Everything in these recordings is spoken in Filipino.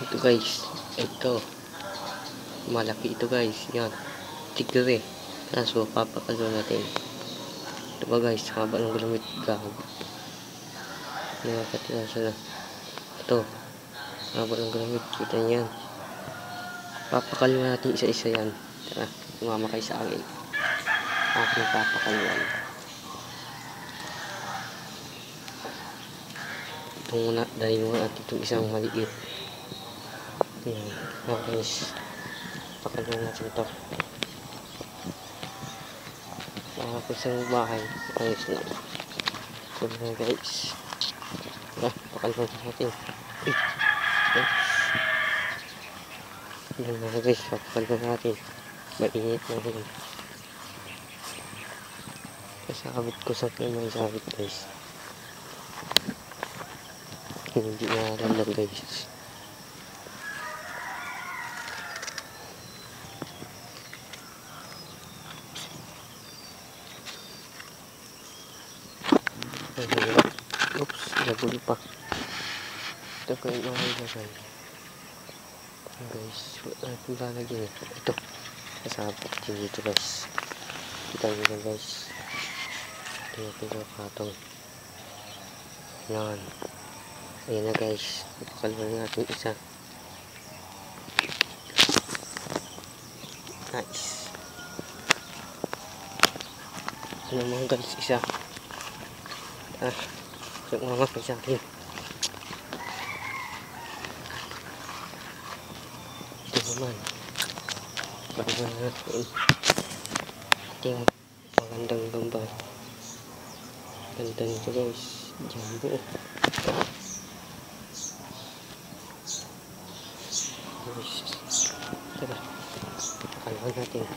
Ito guys, ito malaki ito guys, yan tigre. Kaso papakalo natin ito ba guys, haba ng gulumit, gago nakakatira siya na ito, haba ng gulumit, kita niyo yan. Papakalo natin isa-isa yan. Tara, sumama kayo sa akin, aking papakaluan. Ito muna, dahil muna natin itong isang maliit. Yan, okay guys, pakaluan natin ito. Tapos sa bahay, ayos na. So na guys, pakaluan natin. Yan na guys, pakaluan natin. Mainit na rin. Kasabit ko sa may sabit guys. Hindi na alam guys. Oops, nabuli pa. Ito ko yung mahalagay. Guys, natin lalagyan ito. Ito, kasabot dito guys. Kita nyo na guys. Ito yung pinapatong. Yan. Ayan na guys. Ipakaluan natin isa. Nice. Ano naman guys, isa. Sumama kayo sa akin. Ito naman. Bago natin. Ito yung magandang bambay. Ganda nito guys. Jumbo. Tara. Pakaluan natin.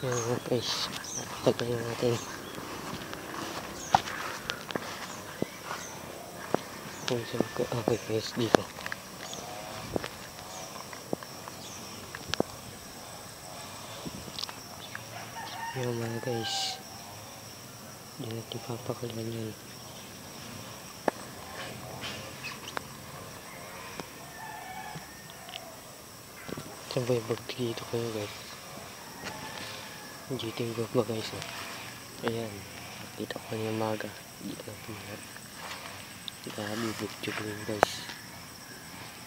Ayan guys, pagkain natin. Kung saan ko, okay guys, dito. Ayan mga guys, hindi natin papakaluan yan. Saan ba yung bag dito kayo guys? GT bag ba guys eh. Ayan, nakita ko yung maga. Dito na pumunod. Grabe, bukjog rin guys.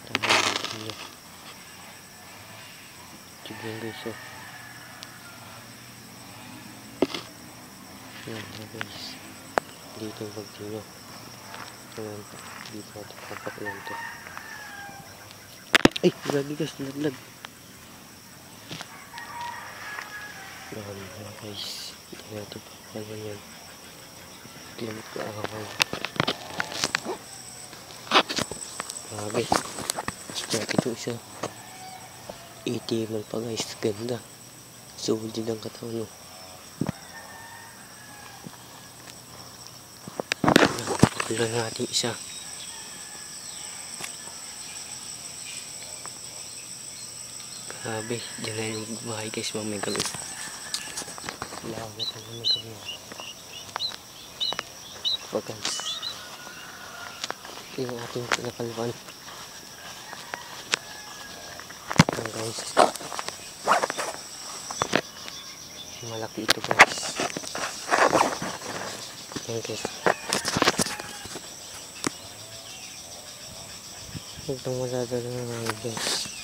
Tama natin nyo. Bukjog rin guys oh. Ayan na guys. Dito yung bag nyo. Ayan, dito natin papakulan to. Ay, lagi guys, nalaglag. Ayan na guys, hindi natin papakulan yan. Limit ko ako. Grabe. Check ito isa. ATM pa guys, ganda. Suhol din ang katawan no. Papakulan natin isa. Grabe, dyan na yung bahay guys mamay gabi. Lawa na tayo mamay gabi. So guys, ito yung ating pinakaluan. Ayan guys, malaki ito guys. Ayan guys, itong maladala na namin guys.